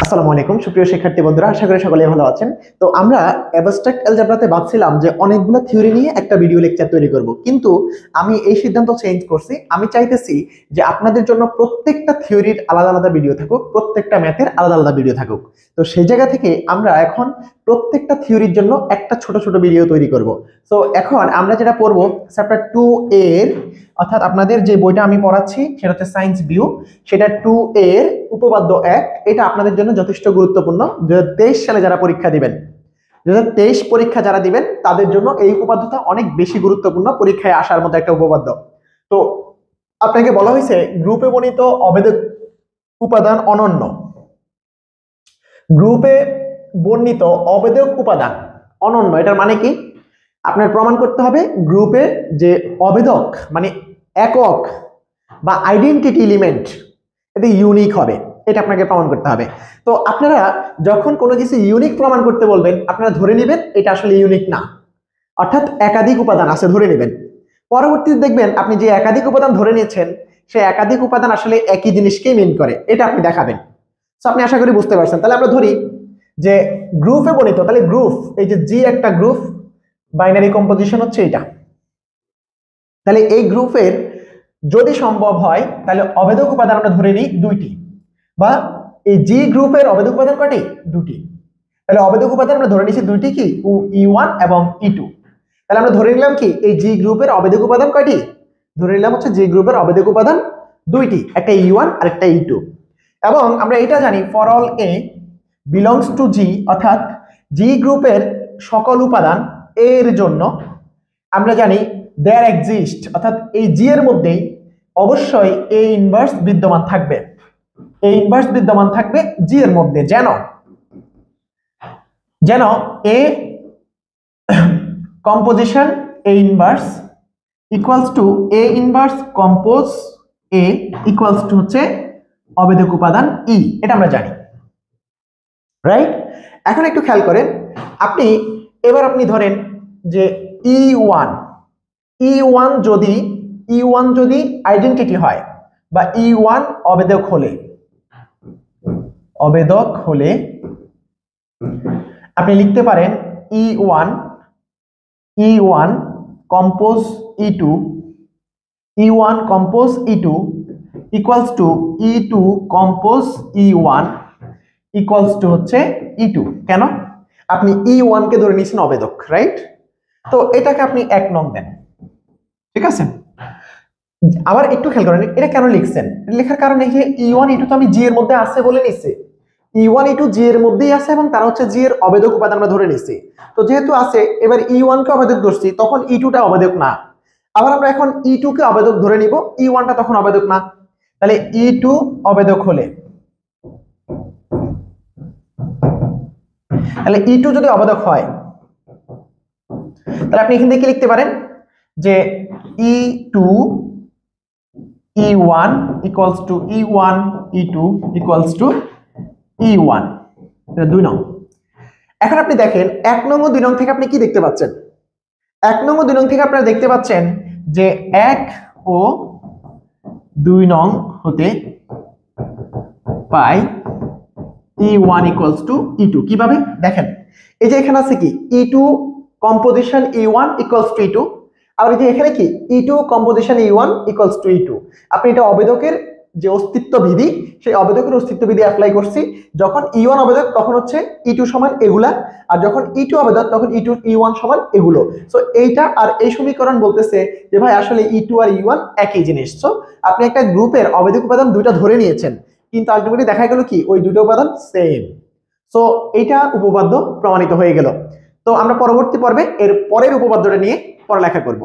আসসালামু আলাইকুম সুপ্রিয় শিক্ষার্থী বন্ধুরা, আশা করি সকলেই ভালো আছেন। তো আমরা অ্যাবস্ট্রাক্ট অ্যালজেব্রাতে ভাবছিলাম যে অনেকগুলো থিওরি নিয়ে একটা ভিডিও লেকচার তৈরি করব, কিন্তু আমি এই সিদ্ধান্ত চেঞ্জ করছি। আমি চাইতেছি যে আপনাদের জন্য প্রত্যেকটা থিওরির আলাদা আলাদা ভিডিও থাকুক, প্রত্যেকটা ম্যাথের আলাদা আলাদা ভিডিও থাকুক। তো সেই জায়গা থেকে আমরা এখন প্রত্যেকটা থিওরির জন্য একটা ছোট ছোট ভিডিও তৈরি করব। তো এখন আমরা যেটা পড়বো চ্যাপ্টার 2 এর, অর্থাৎ আপনাদের যে বইটা আমি পড়াচ্ছি সেটা হচ্ছে সায়েন্স ভিউ, সেটা 2 এর উপপাদ্য 1। এটা আপনাদের জন্য যথেষ্ট গুরুত্বপূর্ণ। 2023 সালে যারা পরীক্ষা দিবেন, 2023 পরীক্ষা যারা দিবেন তাদের জন্য এই উপপাদ্যটা অনেক বেশি গুরুত্বপূর্ণ, পরীক্ষায় আসার মতো একটা উপপাদ্য। তো আপনাকে বলা হয়েছে গ্রুপে বর্ণিত অবেদক উপাদান অনন্য। গ্রুপে বর্ণিত অবেদক উপাদান অনন্য, এটার মানে কি? আপনার প্রমাণ করতে হবে গ্রুপে যে অবেদক মানে একক বা আইডেন্টিটি এলিমেন্ট এটা ইউনিক হবে, এটা আপনাকে প্রমাণ করতে হবে। তো আপনারা যখন কোনো কিছু ইউনিক প্রমাণ করতে বলবেন, আপনারা ধরে নেবেন এটা আসলে ইউনিক না, অর্থাৎ একাধিক উপাদান আছে ধরে নেবেন। পরবর্তীতে দেখবেন আপনি যে একাধিক উপাদান ধরে নিয়েছেন সেই একাধিক উপাদান আসলে একই জিনিসকেই মিন করে, এটা আপনি দেখাবেন। তো আপনি আশা করি বুঝতে পারছেন। তাহলে আমরা ধরি যে গ্রুপে বর্ণিত, তাহলে গ্রুপ, এই যে জি একটা গ্রুপ, বাইনারি কম্পোজিশন হচ্ছে এটা। তাহলে এই গ্রুপের যদি সম্ভব হয় তাহলে অবেদক উপাদান আমরা ধরে নিই 2টি, বা এই জি গ্রুপের অবেদক উপাদান কয়টি? 2টি। তাহলে অবেদক উপাদান আমরা ধরে নিয়েছি 2টি, কি E1 এবং E2। তাহলে আমরা ধরে নিলাম কি এই জি গ্রুপের অবেদক উপাদান কয়টি? ধরে নিলাম হচ্ছে জি গ্রুপের অবেদক উপাদান 2টি, একটা E1 আর একটা E2। এবং আমরা এটা জানি for all A belongs to G, অর্থাৎ জি গ্রুপের সকল উপাদান এর জন্য আমরা জানি দেয়ার এক্সিস্ট, অর্থাৎ এই জি এর মধ্যেই অবশ্যই এ ইনভার্স বিদ্যমান থাকবে। এ ইনভার্স বিদ্যমান থাকবে জি এর মধ্যে, যেন এ composition A inverse equals to A inverse compose A equals to হচ্ছে অবেদক উপাদান ই, এটা আমরা জানি, রাইট? এখন একটু খেয়াল করেন, আপনি ধরেন যে E1 যদি আইডেন্টিটি হয় বা E1 অবেদক হলে আপনি লিখতে পারেন E1 compose E2 equals to E2 compose E1 equals to হচ্ছে E2। কেন? আপনি E1 কে ধরে নিয়েছেন অবেদক, রাইট? তো এটাকে আপনি 1 নং দেন, ঠিক আছে? আবার একটু খেয়াল করেন এটা কেন লিখছেন। লেখার কারণে যে E1 E2 তো আমি জি এর মধ্যে আছে বলে নিছি, E1 E2 জি এর মধ্যেই আছে এবং তারা হচ্ছে জি এর অবেদক উপাদান আমরা ধরে নিছি। তো যেহেতু আছে, এবার E1 কে অবেদক ধরছি, তখন E2 টা অবেদক না। আবার আমরা এখন E2 কে অবেদক ধরে নিব, E1 টা তখন অবেদক না। তাহলে E2 অবেদক হলে, তাহলে E2 যদি অবেদক হয় তাহলে আপনি এখান থেকে কি লিখতে পারেন যে E2 E1 equals to E1 E2 equals to E1, এটা 2 নং। এখন আপনি দেখেন 1 নং ও 2 নং থেকে আপনি কি দেখতে পাচ্ছেন? 1 নং ও 2 নং থেকে আপনারা দেখতে পাচ্ছেন যে 1 ও 2 নং হতে পাই E1 equals to E2। কিভাবে দেখেন, এই যে এখানে আছে কি E2 composition E1 equals to E2, আর এই যে এখানে কি E2 composition E1 equals to E2। আপনি এটা অবেদকের যে অস্তিত্ব বিধি, সেই অবেদকের অস্তিত্ব বিধি অ্যাপ্লাই করছি। যখন E1 অবেদক তখন হচ্ছে E2 সমান এগুলা, আর যখন E2 অবেদক তখন E1 সমান এগুলো। সো এইটা আর এই সমীকরণ বলতেছে যে ভাই আসলে E2 আর E1 একই জিনিস। সো আপনি একটা গ্রুপের অবেদক উপাদান দুইটা ধরে নিয়েছেন, কিন্তু আলটিমেটলি দেখা গেল কি ওই দুটো উপাদান সেম। সো এইটা উপপাদ্য প্রমাণিত হয়ে গেল। তো আমরা পরবর্তী পর্বে এর পরের উপপাদ্যটা নিয়ে পড়ালেখা করব।